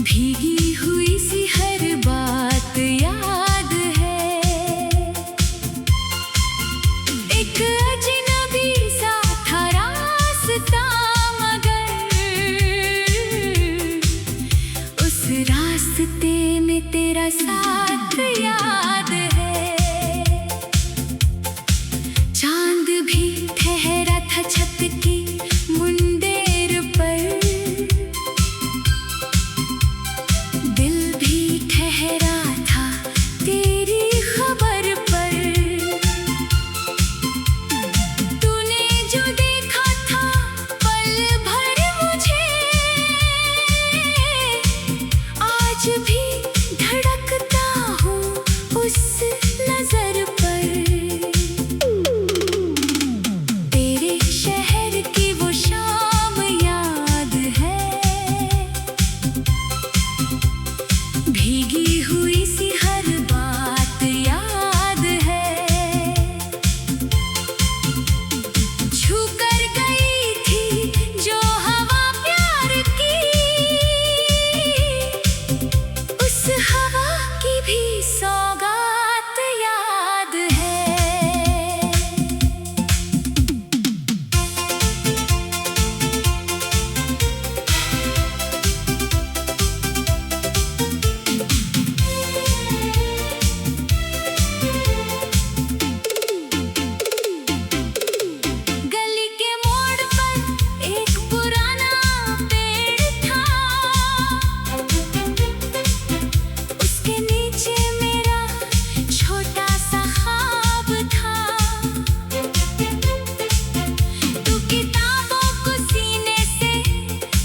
भीगी हुई सी हर बात याद है, एक अजनबी सा था रास्ता, मगर उस रास्ते में तेरा साथ याद है। चांद भी ठहरा था छत की मुंडेर पर, दिल भी ठहरा था तेरी खबर पर। तूने जो देखा था पल भर मुझे, आज भी धड़कता हूँ उस नजर पर। तेरे शहर की वो शाम याद है, भीगी हुई सी हर बात याद है। छू कर गई थी जो हवा प्यार की, उस हवा की भी सौगात याद है। गली के मोड़ पर एक पुराना पेड़ था, उसके नीचे मेरा छोटा सा ख्वाब था। तू किताबों को सीने से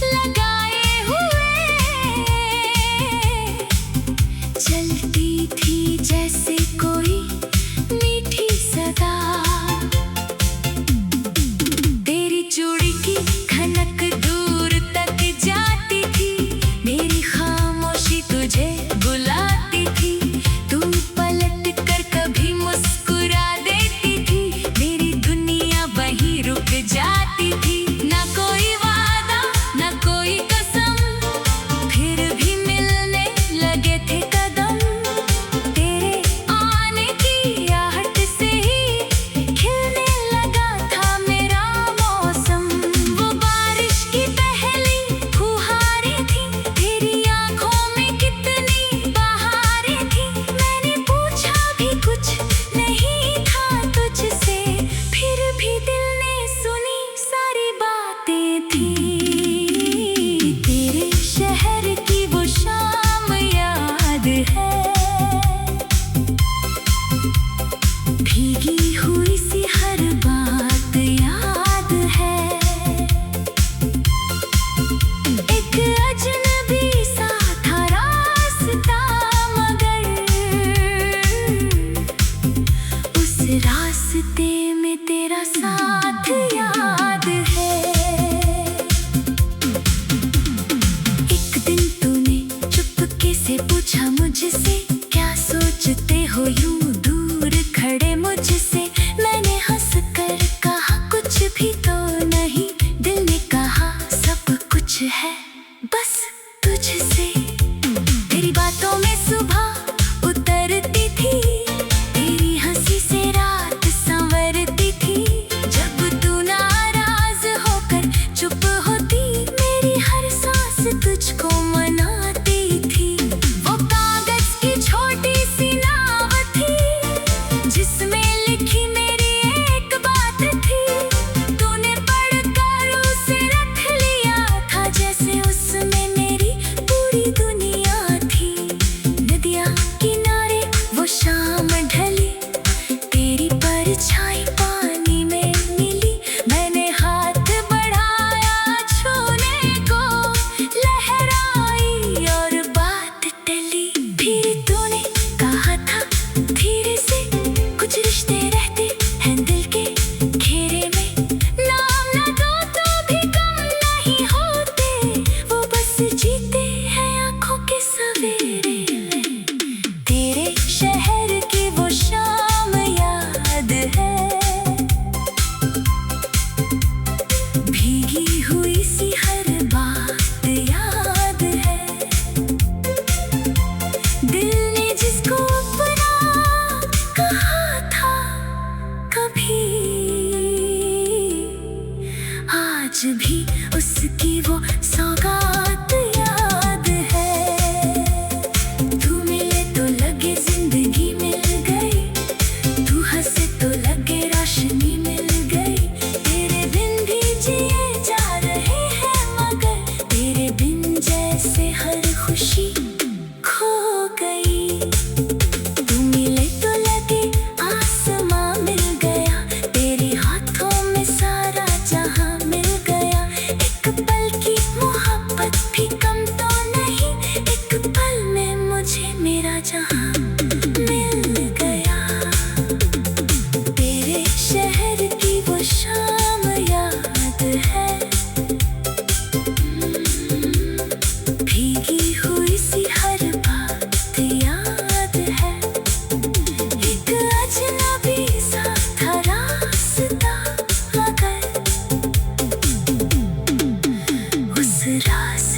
लगाए हुए चलती थी जैसे कोई मीठी सदा। तेरी चूड़ी की खनक दूर तक जाती थी, मेरी खामोशी तुझे बुलाती थी। तू पलट कर कभी मुस्कुरा देती थी, मेरी दुनिया वहीं रुक जाती थी। ना कोई वादा ना कोई कसम, फिर भी मिलने लगे थे कदम। तेरे आने की आहट से ही खिलने लगा था मेरा मौसम। वो बारिश की पहली फुहारें थी, तेरी आंखों में कितनी बहारें थी। मैंने पूछा भी कुछ नहीं था तुझसे, फिर भी दिल ने सुनी सारी बातें थी। तेरे शहर की वो शाम याद है, भीगी हुई सी हर बात याद है। एक अजनबी सा था रास्ता, मगर उस रास्ते में तेरा साथ याद है। एक दिन तूने चुपके से पूछा मुझसे, क्या सोचते हो यूं दूर खड़े मुझसे। मैंने हंस कर कहा कुछ भी तो नहीं, दिल ने कहा सब कुछ है बस तुझसे। तेरी बातों में सुबह उतरती थी, तेरी हंसी से रात संवरती थी। जब तू नाराज होकर चुप होती, मेरी हर सांस तुझको मनाती थी। वो कागज की छोटी सी नाव थी, जिसमें लिखी मेरी एक बात थी। तूने पढ़कर उसे रख लिया था, जैसे उसमें मेरी पूरी दुनिया थी।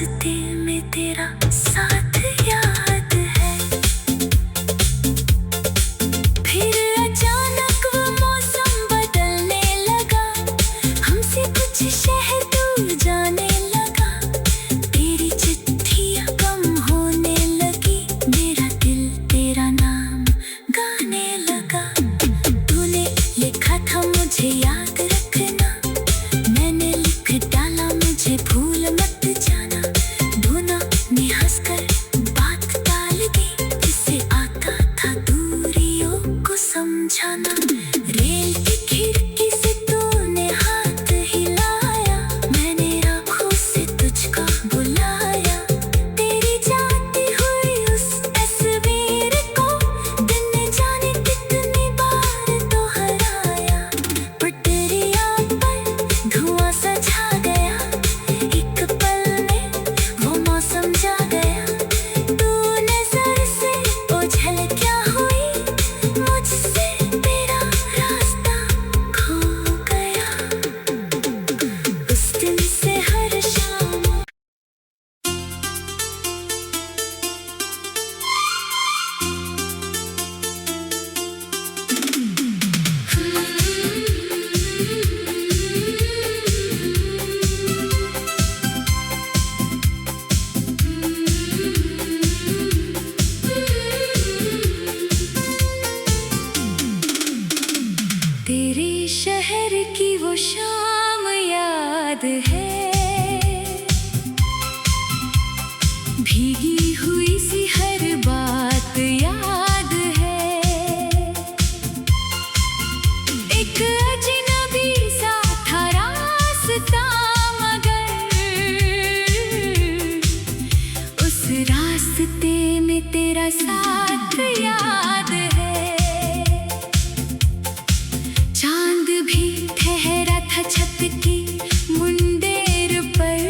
रास्ते में तेरा साथ याद है। फिर अचानक वो मौसम बदलने लगा, हमसे कुछ शहर दूर जाने लगा। तेरी चिट्ठियाँ कम होने लगी, मेरा दिल तेरा नाम गाने लगा। तूने लिखा था मुझे याद रखना, मैंने लिख डाला मुझे भूल मत जाना। धुना ने हंसकर बात टाल दी, जिससे आता था दूरियों को समझाना। रेल की खिड़की से तूने हाथ हिलाया, मैंने आँखों से तुझको बुलाया। तेरी जाती हुई उस तस्वीर को दिन ने जाने कितनी बार दोहराया। पटरियाँ पर धुआं सा छा गया, एक पल में वो मौसम जा गया। तू नजर से ओझल क्या हुई, मुझसे तेरा रास्ता खो गया। उस दिन से हर शाम तेरे शहर की वो शाम याद है। भीगी हुई सी हर बात याद है। एक अजनबी सा था रास्ता, मगर उस रास्ते में तेरा साथ याद है। चांद भी ठहरा था छत की मुंडेर पर,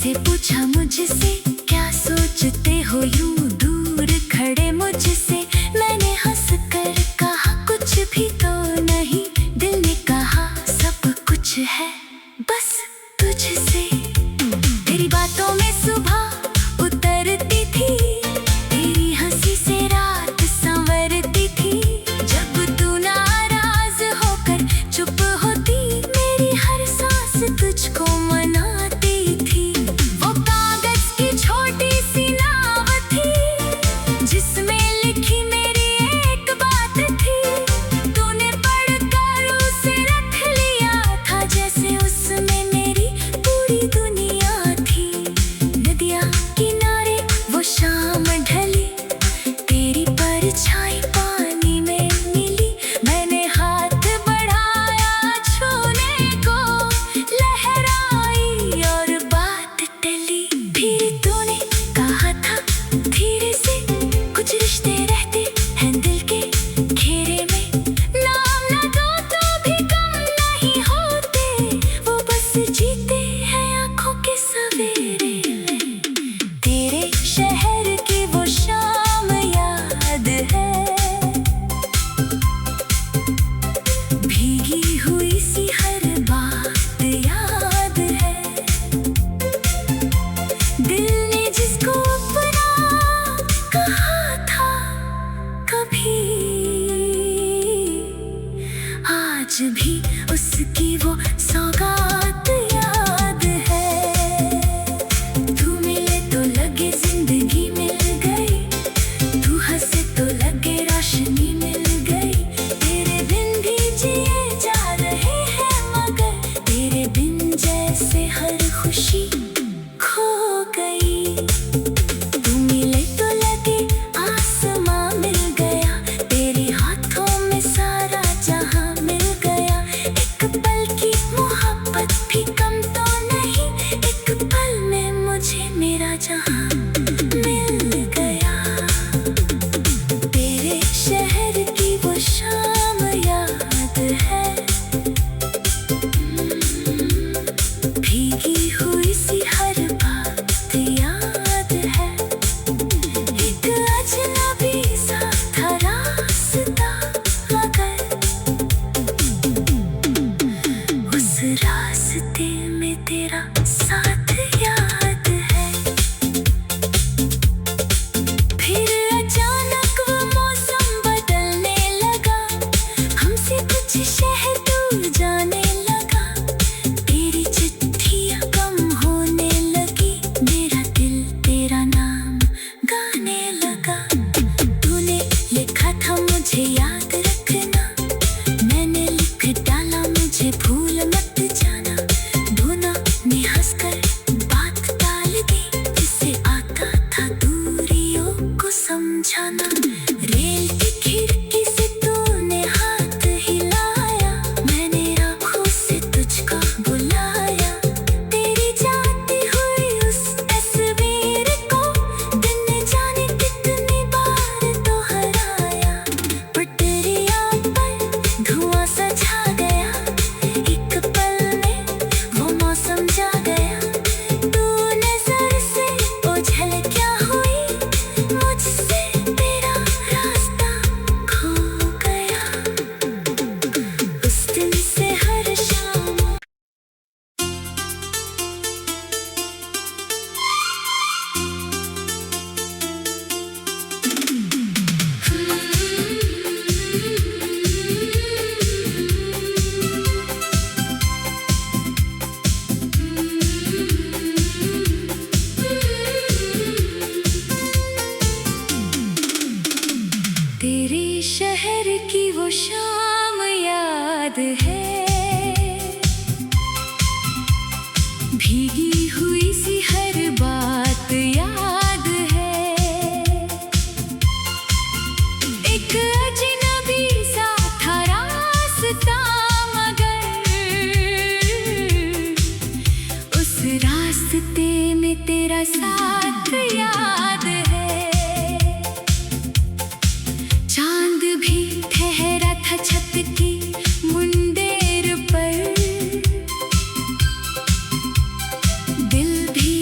से पूछा मुझसे, क्या सोचते हो यूं दूर खड़े मुझसे। मैंने हंस कर कहा कुछ भी तो नहीं। दिल ने कहा सब कुछ है बस तुझसे। तेरी बातों में सुबह उतरती थी, तेरी हंसी से रात संवरती थी। जब तू नाराज होकर चुप होती, मेरी हर सांस तुझको मनाती थी। वो कागज की छोटी सी नाव थी, जिसमें लिखी मेरी एक बात थी। तूने पढ़कर उसे रख लिया था, जैसे उसमें मेरी पूरी दुनिया थी। नदियाँ किनारे वो शाम ढली, तेरी परछाई पानी में मिली। मैंने हाथ बढ़ाया छूने को, लहर आई और बात टली। फिर तूने कहा था धीरे से, कुछ रिश्ते रहते हैं दिल के घेरे में। नाम ना दो तो भी कम नहीं होते, वो बस जीते हैं आँखों के सवेरे में। तेरे शहर की वो शाम याद है, भीगी हुई सी हर बात याद है। दिल ने जिसको अपना कहा था कभी, आज भी उसकी वो सौगात याद है। तू मिले तो लगे जिंदगी मिल गई, तू हंसे तो लगे रोशनी मिल गई। तेरे बिन भी जिए जा रहे हैं, मगर तेरे बिन जैसे हर खुशी खो गई। तू मिले तो लगे आसमां मिल गया, तेरे हाथों में सारा जहां मिल गया। एक पल की मोहब्बत भी कम तो नहीं, एक पल में मुझे मेरा जहां मिल गया। तेरे शहर की वो शाम याद है, भीगी हुई सी हर बात याद है। एक अजनबी सा था रास्ता, मगर उस रास्ते में तेरा साथ याद है। फिर अचानक वो मौसम बदलने लगा, हमसे कुछ शहर दूर जाने लगा। तेरी चिट्ठियाँ कम होने लगी, मेरा दिल तेरा नाम गाने लगा। तूने लिखा था मुझे याद रखना, मैंने लिख डाला मुझे भूल मत जाना। धोना ने हंसकर बात टाल दी, जिससे आता था दूरियों को समझाना। रेल की खिड़की से तूने हाथ हिलाया, मैंने आँखों से तुझको बुलाया। तेरी जाती हुई उस तस्वीर को दिन ने जाने कितनी बार दोहराया। पटरियाँ पर धुआं सा छा गया, एक पल में वो मौसम जा गया। तू नजर से ओझल क्या हुई, मुझसे तेरा रास्ता खो गया। उस दिन से हर शाम तेरे शहर की वो शाम याद है, भीगी हुई सी हर बात याद है। एक अजनबी सा था रास्ता, मगर उस रास्ते में तेरा साथ याद है। चांद भी ठहरा था छत की मुंडेर पर, दिल भी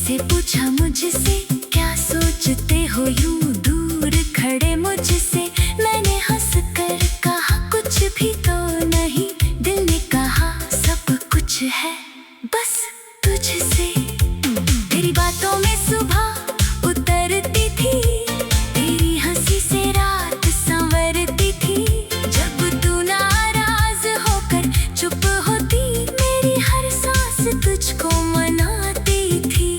से पूछा मुझसे, क्या सोचते हो यूं दूर खड़े मुझसे। मैंने हंस कर कहा कुछ भी तो नहीं। दिल ने कहा सब कुछ है बस तुझसे। तेरी बातों में सुबह उतरती थी, तेरी हंसी से रात संवरती थी। जब तू नाराज होकर चुप होती, मेरी हर सांस तुझको मनाती थी।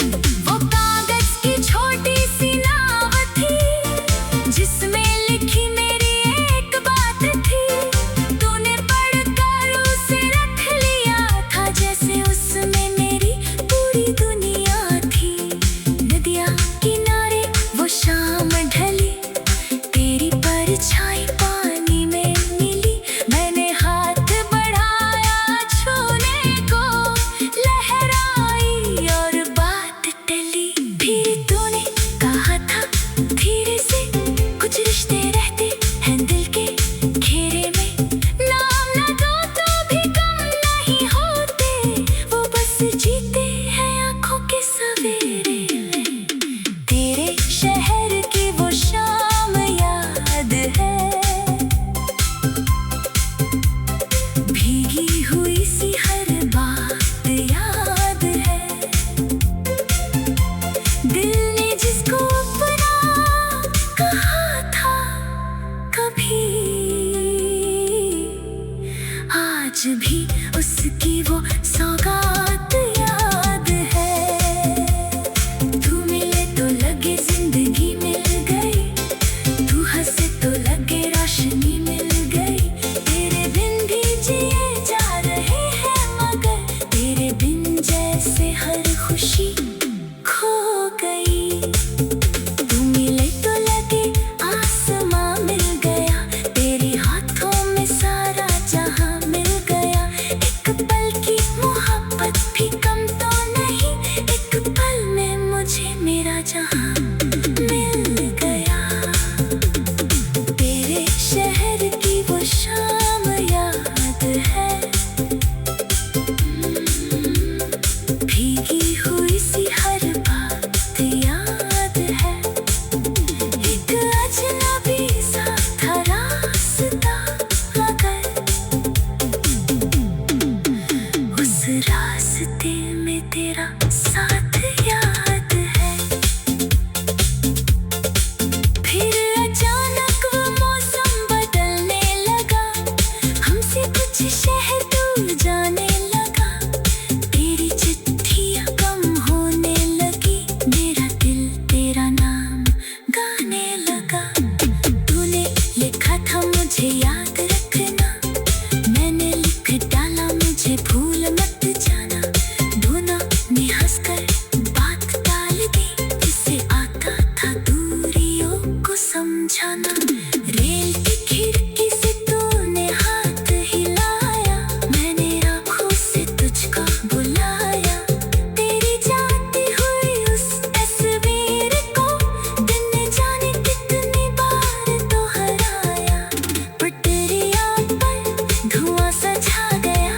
वो कागज की छोटी सी नाव थी, जिसमें लिखी मेरी एक बात थी। तूने पढ़कर उसे रख लिया था, जैसे उसमें मेरी पूरी दुनिया थी। नदिया किनारे वो शाम ढली, तेरी परछाई पानी में मिली। मैंने हाथ बढ़ाया छूने को, लहर आई और बात टली। फिर तूने कहा था धीरे से, कुछ रिश्ते रहते हैं दिल के घेरे में। नाम ना दो तो भी कम नहीं होते, वो बस जीते हैं आँखों के सवेरे में। तेरे शहर की वो शाम याद है, भीगी हुई सी हर बात याद है। दिल ने जिसको अपना कहा था कभी, आज भी उसकी वो सौगात याद है। तू मिले तो लगे जिंदगी मिल गई, तू हंसे तो लगे रोशनी मिल गई। तेरे बिन भी जिए जा रहे हैं, मगर तेरे बिन जैसे हर खुशी खो गई। तू मिले तो लगे आसमां मिल गया, तेरे हाथों में सारा जहां मिल गया। एक पल की मोहब्बत भी कम तो नहीं, एक पल में मुझे मेरा जहां मिल गया। तेरे शहर की वो शाम याद है, भीगी हुई सी हर बात याद है। एक अजनबी सा था रास्ता, मगर उस रास्ते में तेरा साथ याद है। फिर अचानक वो मौसम बदलने लगा, हमसे कुछ शहर दूर जाने लगा। तेरी चिट्ठियाँ कम होने लगी, मेरा दिल तेरा नाम गाने लगा। तूने लिखा था मुझे याद रखना, मैंने लिख डाला मुझे भूल मत जाना। दोनों ने हंसकर बात टाल दी, जिससे आता था दूरियों को समझाना। रेल की खिड़की से तूने हाथ हिलाया, मैंने आँखों से तुझको बुलाया। तेरी जाती हुई उस तस्वीर को दिन ने जाने कितनी बार दोहराया। पटरियाँ पर धुआं सा छा गया,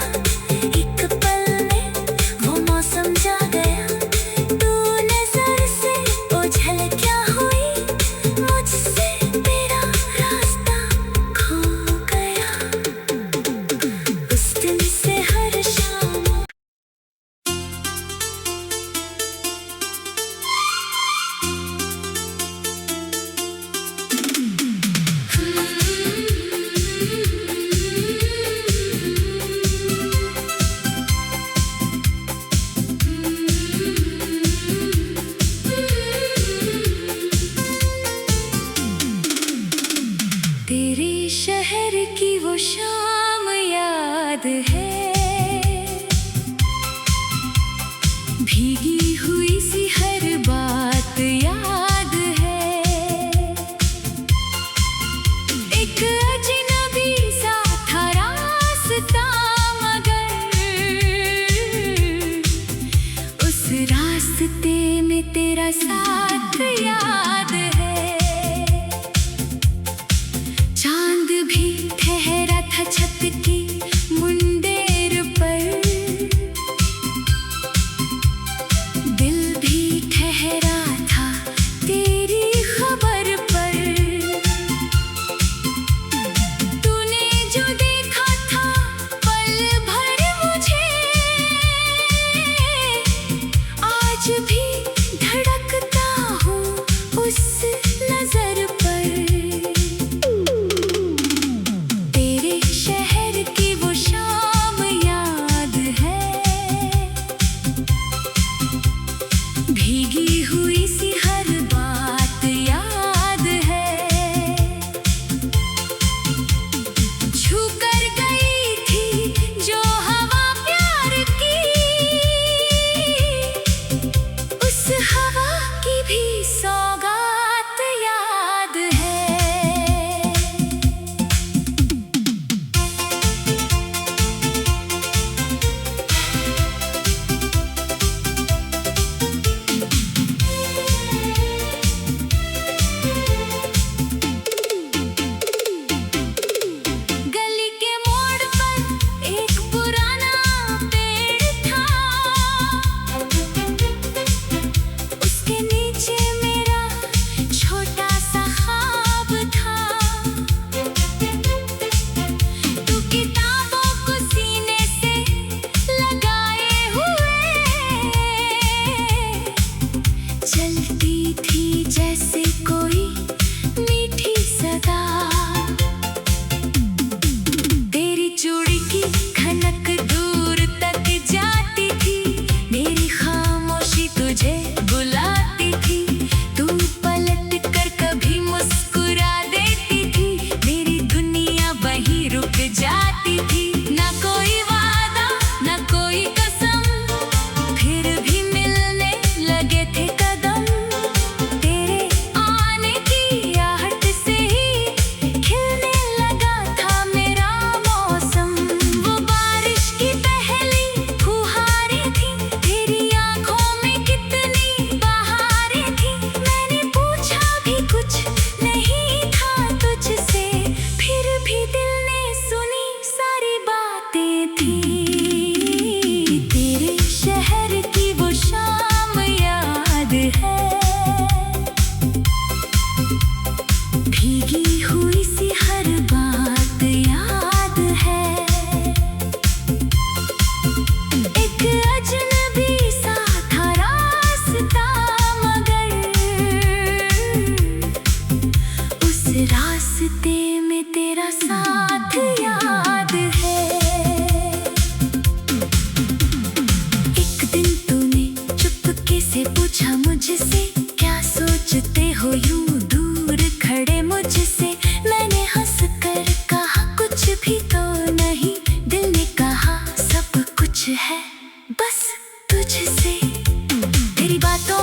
एक पल में वो मौसम जा गया। तू नजर से ओझल क्या हुई, मुझसे तेरा रास्ता खो गया। उस दिन से हर शाम तेरे शहर की वो शाम याद है, भीगी हुई सी हर बात याद है। एक अजनबी सा था रास्ता, मगर उस रास्ते में तेरा साथ याद है। चांद भी ठहरा था छत की मुंडेर पर, दिल भी भीगी हुई सी हर बात याद है। छू कर गई थी जो हवा प्यार की, उस हवा की भी सौगात याद है। गली के मोड़ पर एक पुराना पेड़ था, उसके नीचे मेरा छोटा सा ख्वाब था। तू किताबों को सीने से लगाए हुए चलती थी जैसे कोई मीठी सदा। तेरी चूड़ी की खनक दूर तक जाती थी, मेरी खामोशी तुझे बुलाती थी। तू पलट कर कभी मुस्कुरा देती थी, मेरी दुनिया वहीं रुक जाती थी। ना कोई वादा ना कोई कसम, फिर भी मिलने लगे थे कदम। तेरे आने की आहट से ही खिलने लगा था मेरा मौसम। वो बारिश की पहली फुहारें थी, तेरी आंखों में कितनी बहारें थी। मैंने पूछा भी कुछ नहीं था तुझसे, फिर भी दिल ने सुनी सारी बातें थी। तेरे शहर की वो शाम याद है, भीगी हुई सी हर बात याद है। एक अजनबी सा था रास्ता, मगर उस रास्ते में तेरा साथ याद है। एक दिन तूने चुपके से पूछा मुझसे, क्या सोचते हो यूं दूर खड़े मुझसे। मैंने हंस कर कहा कुछ भी तो नहीं, दिल ने कहा सब कुछ है बस तुझसे। तेरी बातों